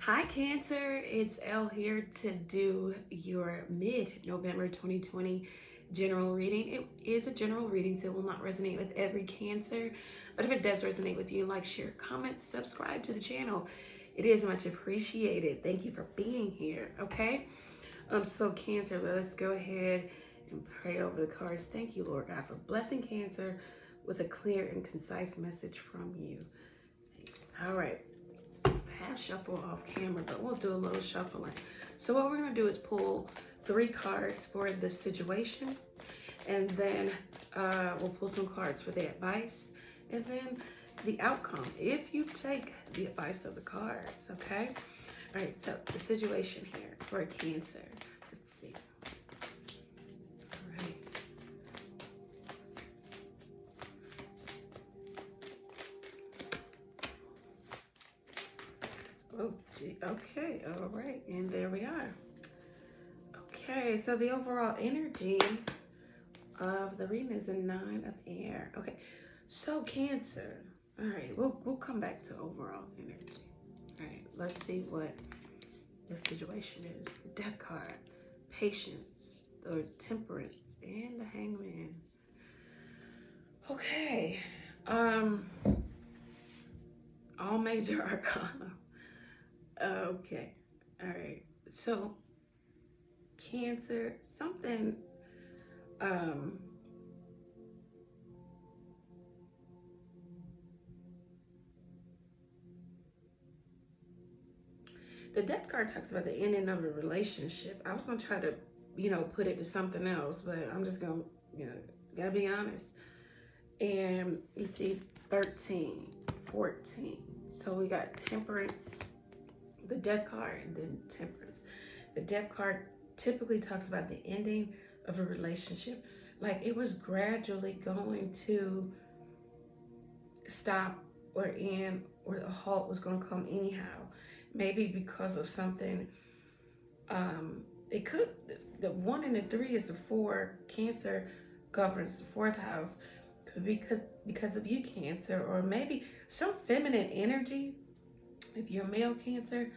Hi Cancer, it's Elle here to do your mid-November 2020 general reading. It is a general reading, so it will not resonate with every Cancer, but if it does resonate with you, like, share, comment, subscribe to the channel. It is much appreciated. Thank you for being here, okay? So Cancer, let's go ahead and pray over the cards. Thank you, Lord God, for blessing Cancer with a clear and concise message from you. Thanks. All right. Half shuffle off camera, but we'll do a little shuffling. So what we're going to do is pull 3 cards for the situation, and then we'll pull some cards for the advice, and then the outcome if you take the advice of the cards. Okay. All right, so the situation here for Cancer. Let's see. All right. Oh, gee. Okay. All right. And there we are. Okay. So the overall energy of the reading is a 9 of air. Okay. So Cancer. All right. We'll come back to overall energy. All right. Let's see what the situation is. The Death card, patience, or temperance, and the Hangman. Okay. All major arcana. Okay. All right. So Cancer, something the Death card talks about the ending of a relationship. I was gonna try to, put it to something else, but I'm just gonna, gotta be honest. And you see 13, 14. So we got temperance, the Death card, and then temperance. The Death card typically talks about the ending of a relationship. Like it was gradually going to stop or end, or a halt was going to come anyhow. Maybe because of something. It could, the 1 and the 3 is the 4. Cancer governs the 4th house. Could be because of you, Cancer, or maybe some feminine energy. If you're male Cancer,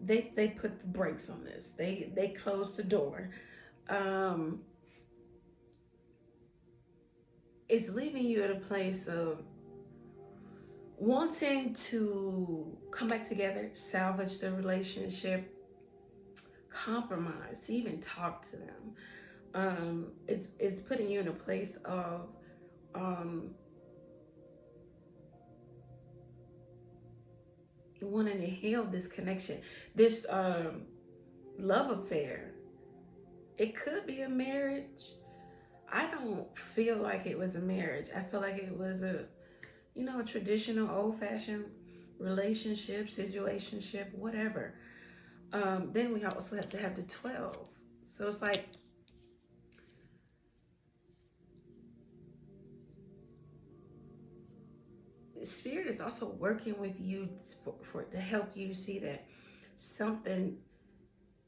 they put the brakes on this. They closed the door. It's leaving you at a place of wanting to come back together, salvage the relationship, compromise, even talk to them. It's putting you in a place of wanting to heal this connection, this love affair. It could be a marriage. I don't feel like it was a marriage. I feel like it was a traditional, old-fashioned relationship, situationship, whatever. Then we also have to have the 12. So it's like Spirit is also working with you to help you see that something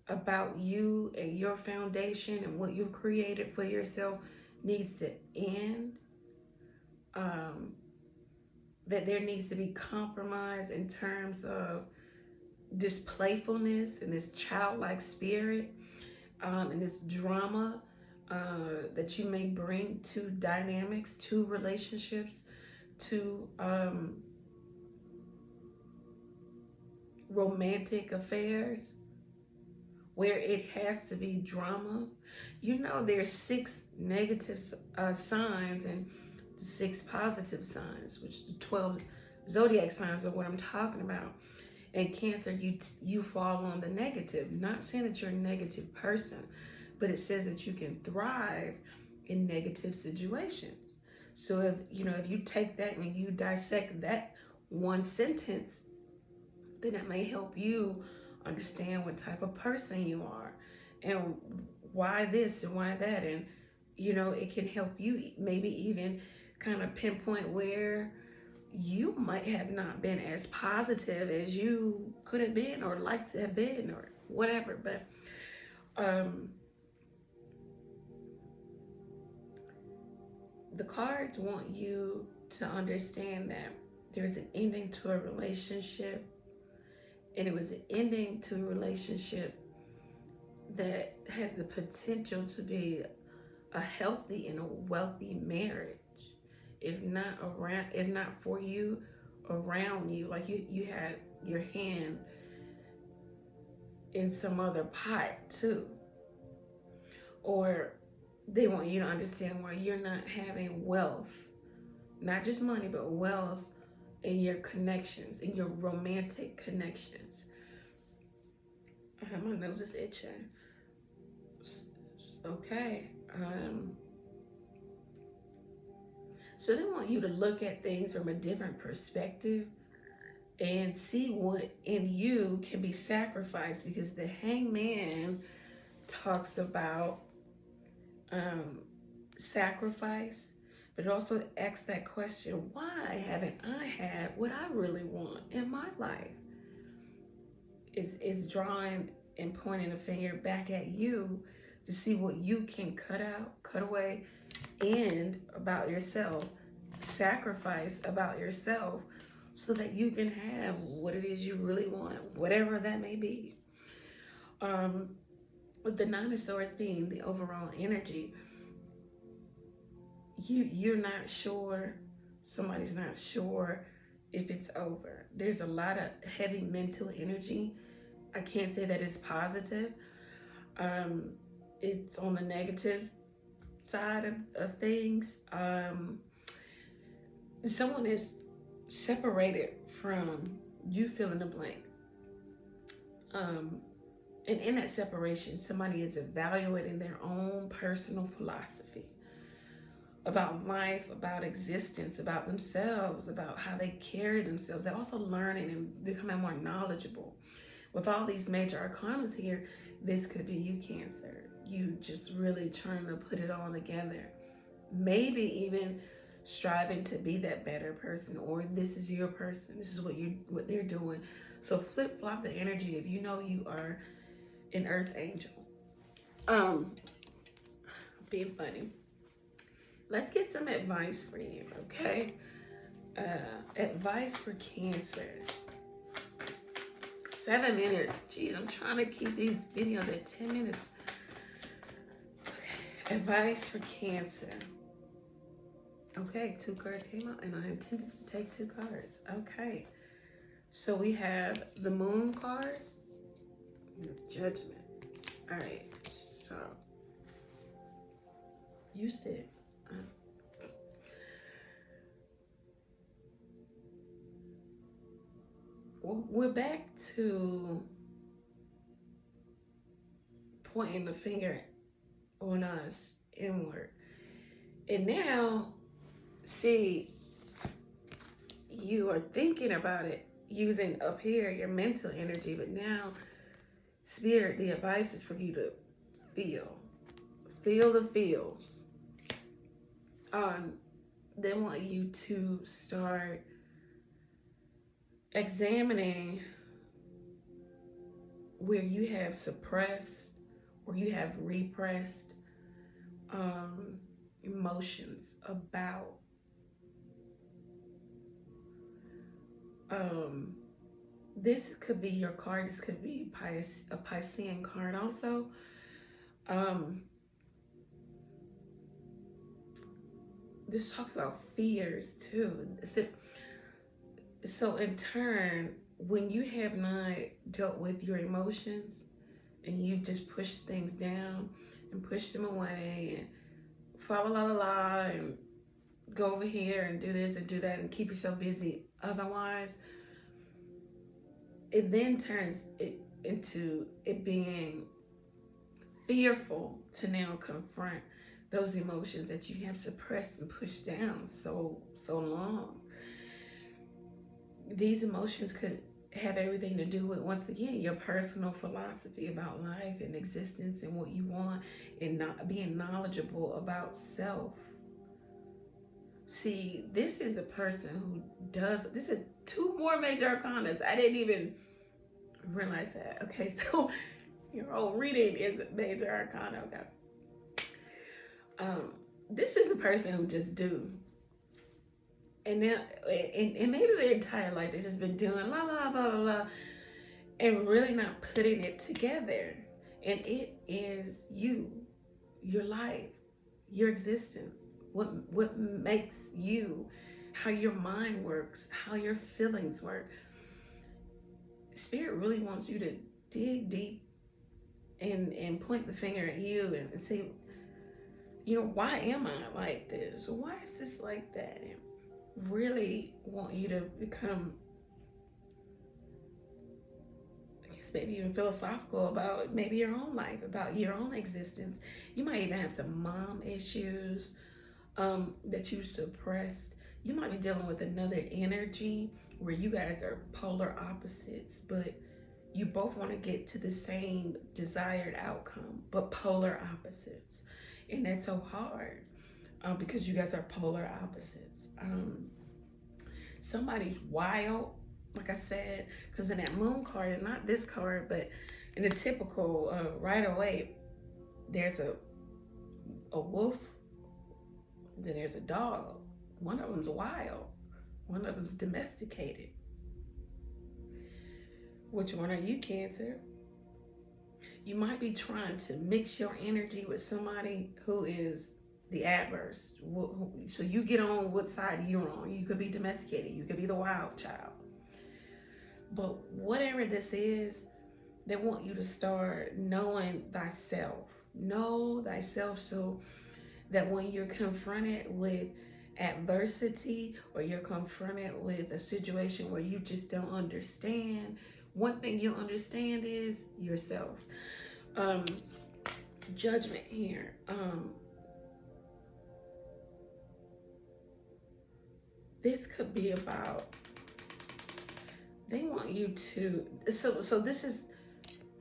about you and your foundation and what you've created for yourself needs to end. That there needs to be compromise in terms of this playfulness and this childlike spirit, and this drama that you may bring to dynamics, to relationships, to romantic affairs, where it has to be drama. There's 6 negative signs and 6 positive signs, which the 12 zodiac signs are what I'm talking about. And Cancer, you fall on the negative. Not saying that you're a negative person, but it says that you can thrive in negative situations. So if you take that and you dissect that one sentence, then it may help you understand what type of person you are and why this and why that. And it can help you maybe even kind of pinpoint where you might have not been as positive as you could have been or like to have been or whatever. But the cards want you to understand that there's an ending to a relationship, and it was an ending to a relationship that has the potential to be a healthy and a wealthy marriage. If not for you, around you, like you had your hand in some other pot too. Or they want you to understand why you're not having wealth, not just money, but wealth in your connections, in your romantic connections. My nose is itching. Okay. So they want you to look at things from a different perspective and see what in you can be sacrificed, because the Hangman talks about sacrifice, but it also asks that question, why haven't I had what I really want in my life? It's drawing and pointing a finger back at you to see what you can cut out, cut away, and about yourself, sacrifice about yourself, so that you can have what it is you really want, whatever that may be. With the Nine of Swords being the overall energy, you're not sure, somebody's not sure if it's over. There's a lot of heavy mental energy. I can't say that it's positive. It's on the negative side of things. Someone is separated from you, fill in the blank. And in that separation, somebody is evaluating their own personal philosophy about life, about existence, about themselves, about how they carry themselves. They're also learning and becoming more knowledgeable. With all these major arcanas here, this could be you, Cancer. You just really trying to put it all together. Maybe even striving to be that better person, or this is your person. This is what they're doing. So flip-flop the energy if you know you are an earth angel. Being funny. Let's get some advice for you, okay? Advice for Cancer. 7 minutes. Geez, I'm trying to keep these videos at 10 minutes. Okay. Advice for Cancer. Okay, 2 cards came out, and I intended to take 2 cards. Okay. So we have the Moon card, Judgment. All right, so you said, we're back to pointing the finger on us inward. And now, see, you are thinking about it using up here your mental energy, but now, Spirit, the advice is for you to feel the feels. They want you to start examining where you have suppressed or you have repressed emotions about this could be your card. This could be a Piscean card also. This talks about fears too. So in turn, when you have not dealt with your emotions and you just push things down and push them away and fa la la la and go over here and do this and do that and keep yourself busy otherwise, it then turns it into it being fearful to now confront those emotions that you have suppressed and pushed down so long. These emotions could have everything to do with, once again, your personal philosophy about life and existence and what you want, and not being knowledgeable about self. See, this is a person who does, this is 2 more major arcanas. I didn't even realize that. Okay, so your whole reading is a major arcana. Okay. This is a person who just do. And now, and maybe their entire life they've just been doing la la blah blah blah, and really not putting it together. And it is you, your life, your existence, what makes you, how your mind works, how your feelings work. Spirit really wants you to dig deep and point the finger at you and say, you know, why am I like this? Why is this like that? And really want you to become, I guess, maybe even philosophical about maybe your own life, about your own existence. You might even have some mom issues that you suppressed. You might be dealing with another energy where you guys are polar opposites, but you both want to get to the same desired outcome, but polar opposites. And that's so hard because you guys are polar opposites. Somebody's wild, like I said, because in that moon card, and not this card, but in the typical right away, there's a wolf, then there's a dog. One of them's wild, one of them's domesticated. Which one are you, Cancer? You might be trying to mix your energy with somebody who is the adverse. So you get on what side you're on. You could be domesticated. You could be the wild child. But whatever this is, they want you to start knowing thyself. Know thyself so that when you're confronted with adversity or you're confronted with a situation where you just don't understand, one thing you'll understand is yourself. Judgment here. This could be about, they want you to, so this is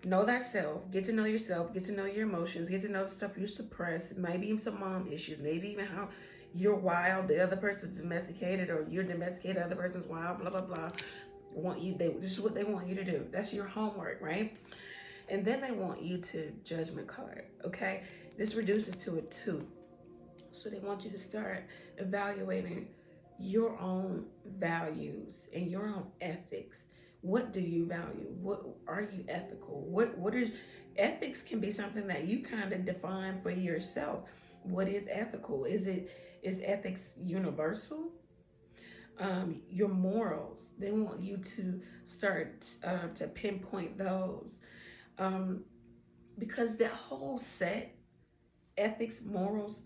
know thyself, get to know yourself, get to know your emotions, get to know the stuff you suppress, maybe even some mom issues, maybe even how you're wild, the other person's domesticated, or you're domesticated, the other person's wild, blah, blah, blah. This is what they want you to do. That's your homework, right? And then they want you to judgment card, okay? This reduces to a 2. So they want you to start evaluating your own values and your own ethics. What do you value? What are you ethical? What is ethics? Can be something that you kind of define for yourself. What is ethical? Is ethics universal? Your morals, they want you to start to pinpoint those, because that whole set, ethics, morals,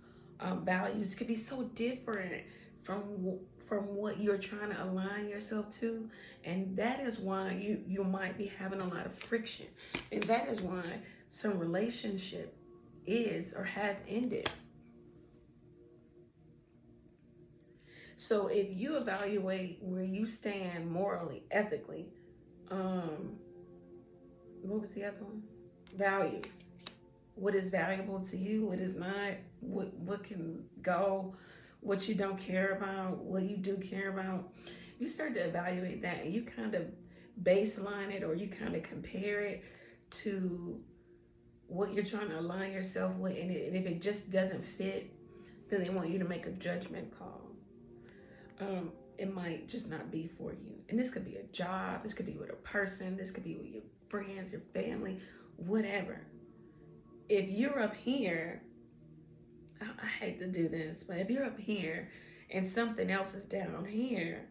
values, could be so different from what you're trying to align yourself to. And that is why you might be having a lot of friction, and that is why some relationship is or has ended. So if you evaluate where you stand morally, ethically, what was the other one? Values. What is valuable to you? What is not? What can go? What you don't care about? What you do care about? You start to evaluate that, and you kind of baseline it, or you kind of compare it to what you're trying to align yourself with. And if it just doesn't fit, then they want you to make a judgment call. It might just not be for you. And this could be a job, this could be with a person, this could be with your friends, your family, whatever. If you're up here, I hate to do this, but if you're up here and something else is down here,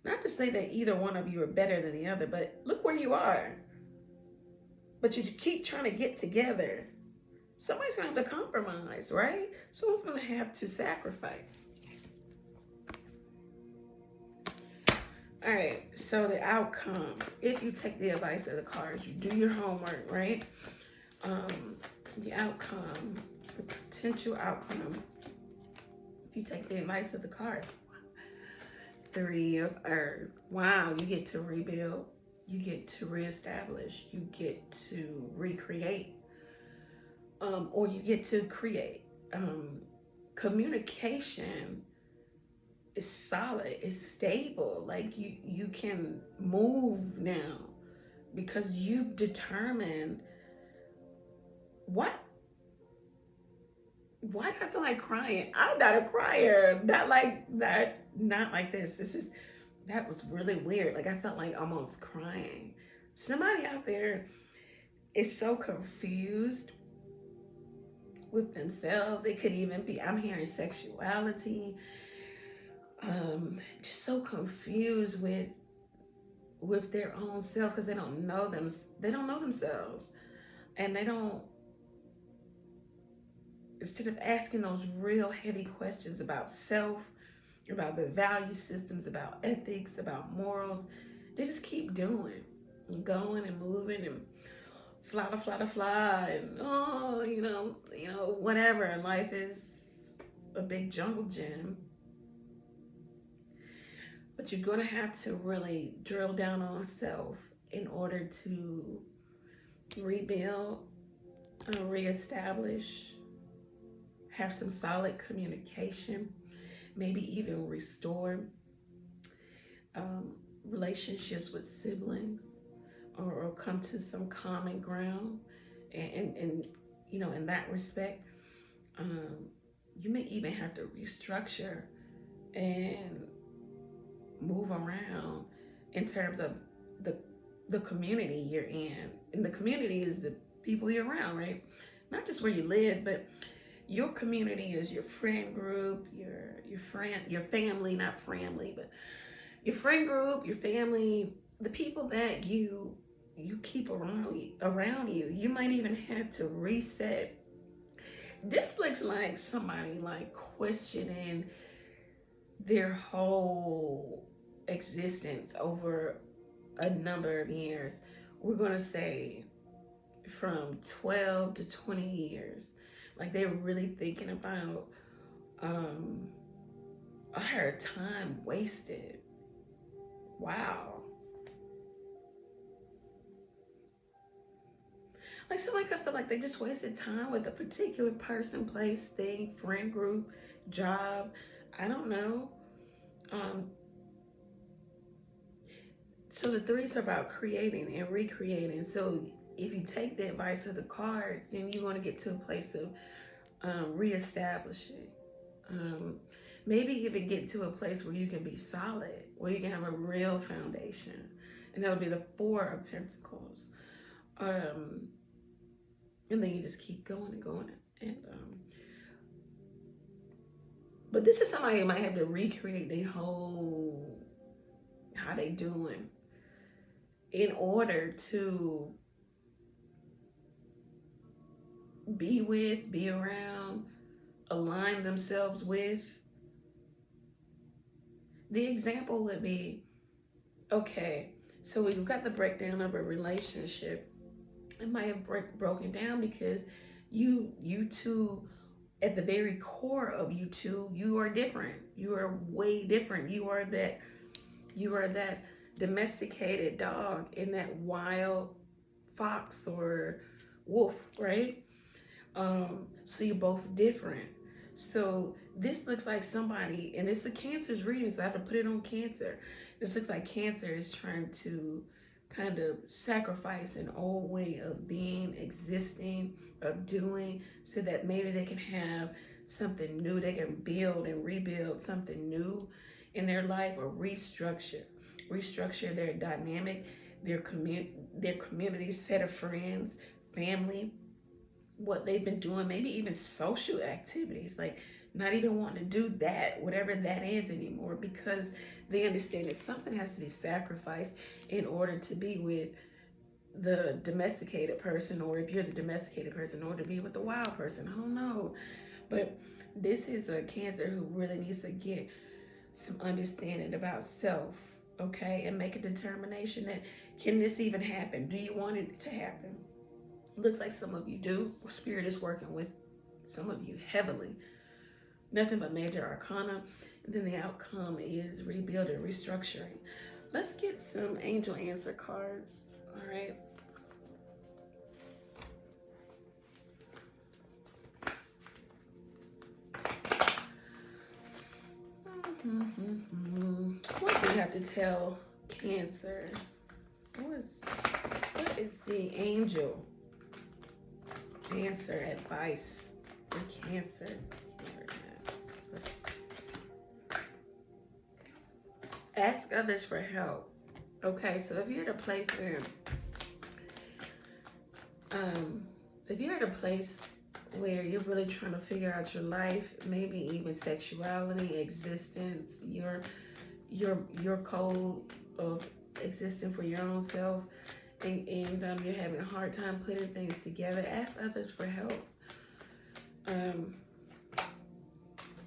not to say that either one of you are better than the other, but look where you are. But you keep trying to get together. Somebody's going to have to compromise, right? Someone's going to have to sacrifice. All right, so the outcome, if you take the advice of the cards, you do your homework, right? The outcome, the potential outcome, if you take the advice of the cards, 3 of Earth. Wow, you get to rebuild, you get to reestablish, you get to recreate, or you get to create. Communication is solid, it's stable. Like you can move now because you've determined why do I feel like crying? I'm not a crier, not like this. That was really weird. Like I felt like almost crying. Somebody out there is so confused with themselves. It could even be, I'm hearing sexuality, just so confused with their own self because they don't know themselves, and they don't, instead of asking those real heavy questions about self, about the value systems, about ethics, about morals, they just keep doing and going and moving and fly and oh, whatever. Life is a big jungle gym. But you're going to have to really drill down on self in order to rebuild, reestablish, have some solid communication, maybe even restore relationships with siblings, or come to some common ground. And in that respect, you may even have to restructure and move around in terms of the community you're in. And the community is the people you're around, right? Not just where you live, but your community is your friend group, your family, not family, but your friend group, your family, the people that you keep around you. You might even have to reset. This looks like somebody like questioning their whole existence over a number of years. We're going to say from 12 to 20 years. Like they're really thinking about, I heard time wasted. Wow. Like somebody could feel like they just wasted time with a particular person, place, thing, friend group, job. I don't know. So the threes are about creating and recreating. So if you take the advice of the cards, then you're going to get to a place of reestablishing. Maybe even get to a place where you can be solid, where you can have a real foundation. And that'll be the Four of Pentacles. And then you just keep going and going. And but this is somebody who might have to recreate their whole, how they doing, in order to be with, be around, align themselves with. The example would be, okay, so we've got the breakdown of a relationship. It might have broken down because you two, at the very core of you two, you are different. You are way different. You are that domesticated dog and that wild fox or wolf, right? So you're both different. So this looks like somebody, and it's a Cancer's reading, so I have to put it on Cancer. This looks like Cancer is trying to kind of sacrifice an old way of being, existing, of doing, so that maybe they can have something new. They can build and rebuild something new in their life, or restructure their dynamic, their community, set of friends, family, what they've been doing, maybe even social activities, like not even wanting to do that, whatever that is anymore, because they understand that something has to be sacrificed in order to be with the domesticated person, or if you're the domesticated person, in order to be with the wild person. I don't know. But this is a Cancer who really needs to get some understanding about self, okay? And make a determination that, can this even happen? Do you want it to happen? Looks like some of you do. Spirit is working with some of you heavily. Nothing but major arcana. And then the outcome is rebuilding, restructuring. Let's get some angel answer cards. All right. What do you have to tell Cancer? What is the angel answer advice for Cancer? Ask others for help. Okay, so if you're at a place where If you're at a place where you're really trying to figure out your life, maybe even sexuality, existence, your code of existing for your own self, and you're having a hard time putting things together, ask others for help.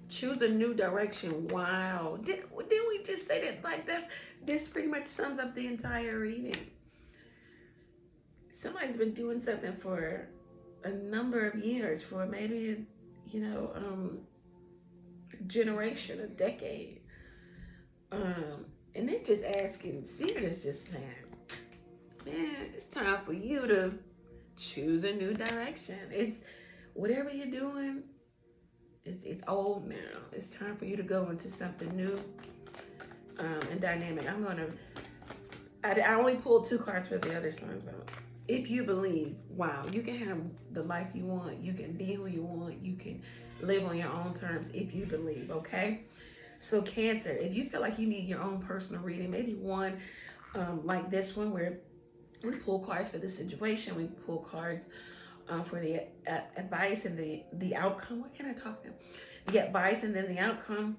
Choose a new direction. Wow. Didn't we just say that? Like, this pretty much sums up the entire reading. Somebody's been doing something for a number of years, for maybe, a generation, a decade. And they're just asking, Spirit is just saying, man, it's time for you to choose a new direction. It's whatever you're doing, it's old now. It's time for you to go into something new and dynamic. I only pulled 2 cards for the other signs, but if you believe, wow, you can have the life you want. You can be who you want. You can live on your own terms if you believe, okay? So Cancer, if you feel like you need your own personal reading, maybe one like this one where we pull cards for the situation, we pull cards for the advice and the outcome. What can I talk about? The advice and then the outcome.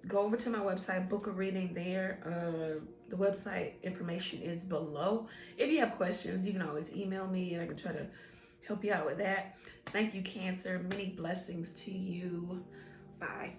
Go over to my website, book a reading there. The website information is below. If you have questions, you can always email me and I can try to help you out with that. Thank you, Cancer. Many blessings to you. Bye.